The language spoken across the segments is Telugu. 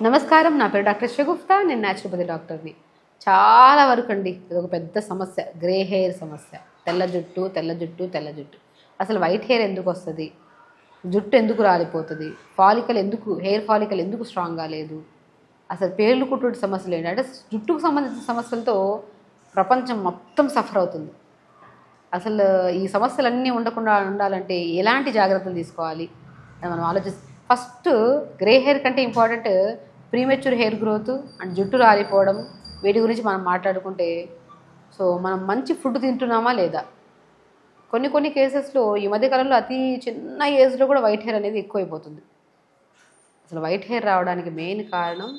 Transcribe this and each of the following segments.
నమస్కారం, నా పేరు డాక్టర్ షగుఫ్తా. నేను న్యాచురోపతి డాక్టర్ని. చాలా వరకు అండి ఇది ఒక పెద్ద సమస్య, గ్రే హెయిర్ సమస్య. తెల్ల జుట్టు తెల్ల జుట్టు తెల్ల జుట్టు. అసలు వైట్ హెయిర్ ఎందుకు వస్తుంది? జుట్టు ఎందుకు రాలిపోతుంది? హెయిర్ ఫాలికల్ ఎందుకు స్ట్రాంగ్గా లేదు? అసలు పేర్లు కుట్టుడు సమస్యలు ఏంటంటే జుట్టుకు సంబంధించిన సమస్యలతో ప్రపంచం మొత్తం సఫర్ అవుతుంది. అసలు ఈ సమస్యలన్నీ ఉండకుండా ఉండాలంటే ఎలాంటి జాగ్రత్తలు తీసుకోవాలి అని మనం ఫస్ట్ గ్రే హెయిర్ కంటే important premature hair growth and జుట్టు రాలిపోవడం. వీటి గురించి మనం మాట్లాడుకుంటే మనం మంచి ఫుడ్ తింటున్నామా లేదా? కొన్ని కేసెస్లో ఈ మధ్యకాలంలో అతి చిన్న ఏజ్లో కూడా వైట్ హెయిర్ అనేది ఎక్కువైపోతుంది. అసలు వైట్ హెయిర్ రావడానికి మెయిన్ కారణం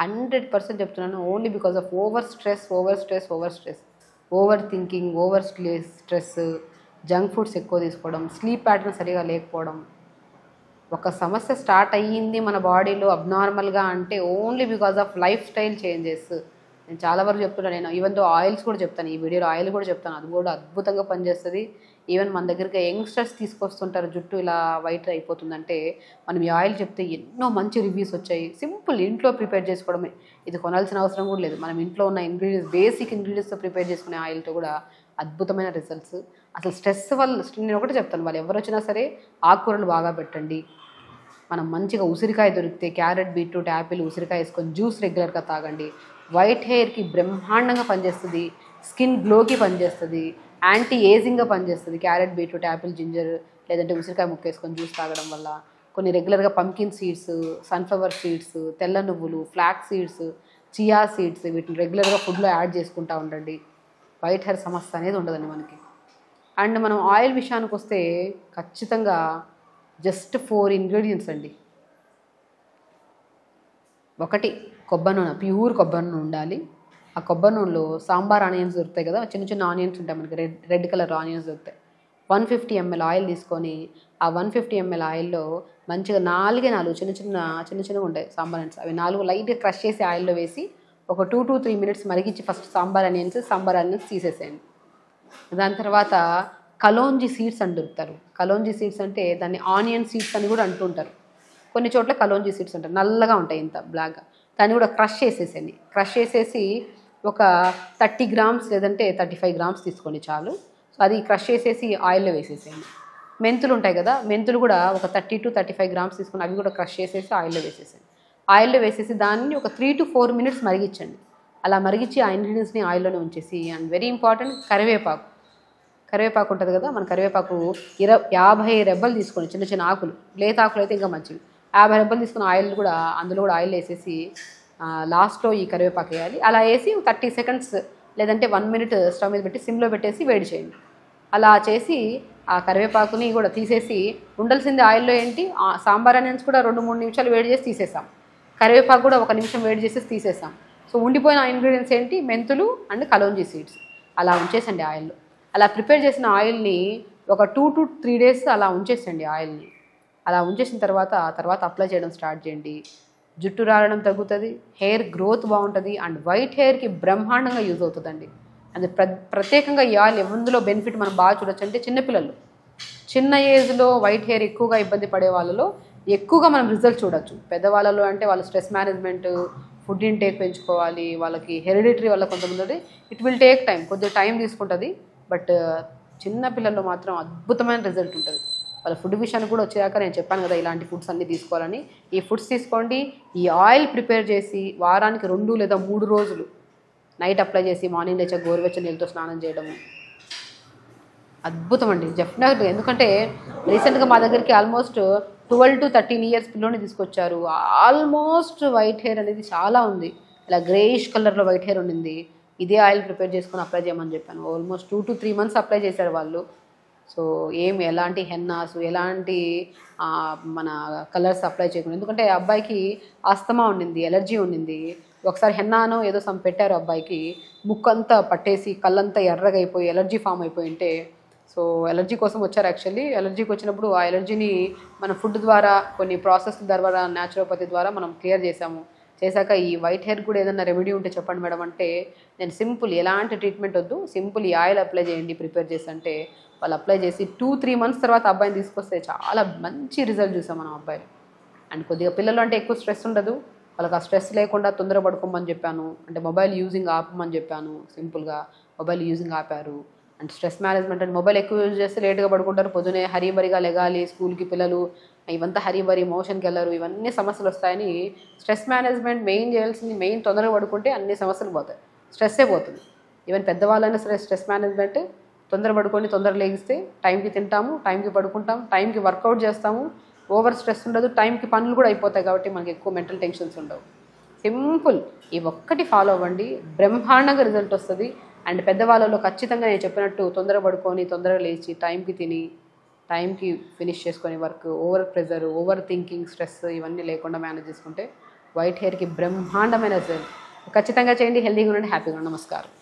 100% చెప్తున్నాను, only because of over stress, over thinking, stress, junk foods ఎక్కువ తీసుకోవడం, స్లీప్ ప్యాటర్న్ సరిగా లేకపోవడం. ఒక సమస్య స్టార్ట్ అయ్యింది మన బాడీలో అబ్నార్మల్గా అంటే only because of life style changes. నేను చాలా వరకు చెప్తున్నాను. నేను ఈవెన్ దో ఆయిల్స్ కూడా చెప్తాను, ఈ వీడియోలో ఆయిల్ కూడా చెప్తాను, అది కూడా అద్భుతంగా పనిచేస్తుంది. ఈవెన్ మన దగ్గరికి యంగ్స్టర్స్ తీసుకొస్తుంటారు జుట్టు ఇలా వైట్ అయిపోతుందంటే మనం ఈ ఆయిల్ చెప్తే ఎన్నో మంచి రివ్యూస్ వచ్చాయి. సింపుల్, ఇంట్లో ప్రిపేర్ చేసుకోవడమే, ఇది కొనాల్సిన అవసరం కూడా లేదు. మనం ఇంట్లో ఉన్న బేసిక్ ఇంగ్రీడియంట్స్తో ప్రిపేర్ చేసుకునే ఆయిల్తో కూడా అద్భుతమైన రిజల్ట్స్. అసలు స్ట్రెస్ వల్ల నేను ఒకటి చెప్తాను, వాళ్ళు ఎవరు వచ్చినా సరే ఆకుకూరలు బాగా పెట్టండి. మనం మంచిగా ఉసిరికాయ దొరికితే క్యారెట్, బీట్రూట్, యాపిల్, ఉసిరికాయ వేసుకొని జ్యూస్ రెగ్యులర్గా తాగండి. వైట్ హెయిర్కి బ్రహ్మాండంగా పనిచేస్తుంది, స్కిన్ గ్లోకి పనిచేస్తుంది, యాంటీ ఏజింగ్గా పనిచేస్తుంది. క్యారెట్, బీట్రూట్, యాపిల్, జింజర్ లేదంటే ఉసిరికాయ ముక్క వేసుకొని జ్యూస్ తాగడం వల్ల. కొన్ని రెగ్యులర్గా పంకిన్ సీడ్స్, సన్ఫ్లవర్ సీడ్స్, తెల్ల నువ్వులు, ఫ్లాక్ సీడ్స్, చియా సీడ్స్, వీటిని రెగ్యులర్గా ఫుడ్లో యాడ్ చేసుకుంటూ ఉండండి. వైట్ హెయిర్ సమస్య అనేది ఉండదండి మనకి. అండ్ మనం ఆయిల్ విషయానికి వస్తే ఖచ్చితంగా జస్ట్ 4 ఇంగ్రీడియంట్స్ అండి. ఒకటి, కొబ్బరి నూనె, ప్యూర్ కొబ్బరి నూనె ఉండాలి. ఆ కొబ్బరి నూనెలో సాంబార్ ఆనియన్స్ దొరుకుతాయి కదా, చిన్న చిన్న ఆనియన్స్ ఉంటాయి మనకి, రెడ్ కలర్ ఆనియన్స్ దొరుకుతాయి. 150 ml ఆయిల్ తీసుకొని ఆ 150 ml ఆయిల్లో మంచిగా 4 చిన్న ఉంటాయి సాంబార్ ఆనియన్స్, అవి 4 లైట్గా క్రష్ చేసి ఆయిల్లో వేసి ఒక 2 to 3 minutes మరిగించి ఫస్ట్ సాంబార్ ఆనియన్స్ తీసేసేయండి. దాని తర్వాత కలోంజీ సీడ్స్ అని దొరుకుతారు. కలోంజీ సీడ్స్ అంటే దాన్ని ఆనియన్ సీడ్స్ అని కూడా అంటుంటారు. కొన్ని చోట్ల కలోంజీ సీడ్స్ అంటారు, నల్లగా ఉంటాయి ఇంత బ్లాక్గా. దాన్ని కూడా క్రష్ చేసేసేయండి. క్రష్ చేసేసి ఒక 30 grams లేదంటే 35 grams తీసుకోండి చాలు. సో అది క్రష్ చేసేసి ఆయిల్లో వేసేసేయండి. మెంతులు ఉంటాయి కదా, మెంతులు కూడా ఒక 30 to 35 grams తీసుకొని అవి కూడా క్రష్ చేసేసి ఆయిల్లో వేసేసేయండి. ఆయిల్లో వేసేసి దాన్ని ఒక 3 to 4 minutes మరిగించండి. అలా మరిగించి ఆ ఇంగ్రీడియంట్స్ని ఆయిల్లోనే ఉంచేసి, అండ్ వెరీ ఇంపార్టెంట్ కరివేపాకు ఉంటుంది కదా, మన కరివేపాకు 50 రెబ్బలు తీసుకోండి, చిన్న చిన్న ఆకులు, లేత ఆకులు అయితే ఇంకా మంచివి. 50 రెబ్బలు తీసుకున్న ఆయిల్ కూడా అందులో కూడా ఆయిల్ వేసేసి లాస్ట్లో ఈ కరివేపాకు వేయాలి. అలా వేసి 30 seconds లేదంటే 1 minute స్టవ్ మీద పెట్టి సిమ్లో పెట్టేసి వేడి చేయండి. అలా చేసి ఆ కరివేపాకుని కూడా తీసేసి ఉండాల్సింది ఆయిల్లో ఏంటి, సాంబార్ ఆనియన్స్ కూడా 2-3 నిమిషాలు వేడి చేసి తీసేసాం, కరివేపాకు కూడా 1 నిమిషం వేడి చేసేసి తీసేసాం. సో ఉండిపోయిన ఇంగ్రీడియంట్స్ ఏంటి, మెంతులు అండ్ కలోంజీ సీడ్స్. అలా ఉంచేసండి ఆయిల్లో. అలా ప్రిపేర్ చేసిన ఆయిల్ని ఒక 2 to 3 days అలా ఉంచేసండి ఆయిల్ని. అలా ఉంచేసిన తర్వాత అప్లై చేయడం స్టార్ట్ చేయండి. జుట్టు రాలడం తగ్గుతుంది, హెయిర్ గ్రోత్ బాగుంటుంది, అండ్ వైట్ హెయిర్కి బ్రహ్మాండంగా యూజ్ అవుతుందండి. అది ప్రత్యేకంగా ఈ ఆయిల్ ఎందులో బెనిఫిట్ మనం బాగా చూడొచ్చు అంటే చిన్నపిల్లలు, చిన్న ఏజ్లో వైట్ హెయిర్ ఎక్కువగా ఇబ్బంది పడే వాళ్ళలో ఎక్కువగా మనం రిజల్ట్ చూడొచ్చు. పెద్దవాళ్ళలో అంటే వాళ్ళ స్ట్రెస్ మేనేజ్మెంట్, ఫుడ్ ఇంటేక్ పెంచుకోవాలి, వాళ్ళకి హెరిడిటరీ వల్ల కొంతమంది ఇట్ విల్ టేక్ టైం, కొద్దిగా టైం తీసుకుంటుంది. బట్ చిన్న పిల్లల్లో మాత్రం అద్భుతమైన రిజల్ట్ ఉంటుంది. వాళ్ళ ఫుడ్ విషయానికి కూడా వచ్చాక నేను చెప్పాను కదా ఇలాంటి ఫుడ్స్ అన్నీ తీసుకోవాలని. ఈ ఫుడ్స్ తీసుకోండి. ఈ ఆయిల్ ప్రిపేర్ చేసి వారానికి 2 లేదా 3 రోజులు నైట్ అప్లై చేసి మార్నింగ్ లేచాక గోరువెచ్చని నీళ్ళతో స్నానం చేయడము అద్భుతం అండి, డెఫినెట్గా. ఎందుకంటే రీసెంట్గా మా దగ్గరికి ఆల్మోస్ట్ 12 to 13 years పిల్లోని తీసుకొచ్చారు. ఆల్మోస్ట్ వైట్ హెయిర్ అనేది చాలా ఉంది, ఇలా గ్రేయిష్ కలర్లో వైట్ హెయిర్ ఉండింది. ఇదే ఆయిల్ ప్రిపేర్ చేసుకొని అప్లై చేయమని చెప్పాను. ఆల్మోస్ట్ 2 to 3 months అప్లై చేశారు వాళ్ళు. సో ఎలాంటి హెన్నాస్, ఎలాంటి మన కలర్స్ అప్లై చేయకుండా, ఎందుకంటే అబ్బాయికి ఆస్తమా ఉండింది, ఎలర్జీ ఉండింది. ఒకసారి హెన్నానో ఏదో పెట్టారు అబ్బాయికి, ముక్కంతా పట్టేసి కళ్ళంతా ఎర్రగా అయిపోయి ఎలర్జీ ఫామ్ అయిపోయి ఉంటే, సో ఎలర్జీ కోసం వచ్చారు. యాక్చువల్లీ ఎలర్జీకి వచ్చినప్పుడు ఆ ఎలర్జీని మన ఫుడ్ ద్వారా, కొన్ని ప్రాసెస్ ద్వారా, న్యాచురోపతి ద్వారా మనం క్లియర్ చేశాక ఈ వైట్ హెయిర్ కూడా ఏదైనా రెమెడీ ఉంటే చెప్పండి మేడం అంటే, నేను సింపుల్, ఎలాంటి ట్రీట్మెంట్ వద్దు, సింపుల్ ఈ ఆయిల్ అప్లై చేయండి ప్రిపేర్ చేసి అంటే వాళ్ళు అప్లై చేసి 2-3 months తర్వాత అబ్బాయిని తీసుకొస్తే చాలా మంచి రిజల్ట్ చూసాం మనం అబ్బాయిలు. అండ్ కొద్దిగా పిల్లలు అంటే ఎక్కువ స్ట్రెస్ ఉండదు, వాళ్ళకి ఆ స్ట్రెస్ లేకుండా తొందర పడుకోమని చెప్పాను, అంటే మొబైల్ యూజింగ్ ఆపమని చెప్పాను, సింపుల్గా మొబైల్ యూజింగ్ ఆపారు. అండ్ స్ట్రెస్ మేనేజ్మెంట్ అంటే మొబైల్ ఎక్కువ యూజ్ చేస్తే లేట్గా పడుకుంటారు, పొద్దునే హరీబరిగా లెగాలి, స్కూల్కి పిల్లలు ఇవంతా హరీబరి, మోషన్కి వెళ్ళరు, ఇవన్నీ సమస్యలు వస్తాయని స్ట్రెస్ మేనేజ్మెంట్ మెయిన్ చేయాల్సింది. మెయిన్ తొందరగా పడుకుంటే అన్ని సమస్యలు పోతాయి, స్ట్రెస్సే పోతుంది. ఈవెన్ పెద్దవాళ్ళైనా సరే స్ట్రెస్ మేనేజ్మెంట్ తొందర పడుకొని తొందర లేగిస్తే టైంకి తింటాము, టైంకి పడుకుంటాము, టైంకి వర్కౌట్ చేస్తాము, ఓవర్ స్ట్రెస్ ఉండదు, టైంకి పనులు కూడా అయిపోతాయి కాబట్టి మనకి ఎక్కువ మెంటల్ టెన్షన్స్ ఉండవు. సింపుల్, ఈ ఒక్కటి ఫాలో అవ్వండి, బ్రహ్మాండంగా రిజల్ట్ వస్తుంది. అండ్ పెద్దవాళ్ళలో ఖచ్చితంగా నేను చెప్పినట్టు తొందర పడుకొని తొందరగా లేచి టైంకి తిని టైంకి ఫినిష్ చేసుకొని work, over pressure, over thinking, stress ఇవన్నీ లేకుండా మేనేజ్ చేసుకుంటే వైట్ హెయిర్కి బ్రహ్మాండమైన రిజల్ట్. ఖచ్చితంగా చేయండి. హెల్తీగా ఉండండి, హ్యాపీగా ఉండండి. నమస్కారం.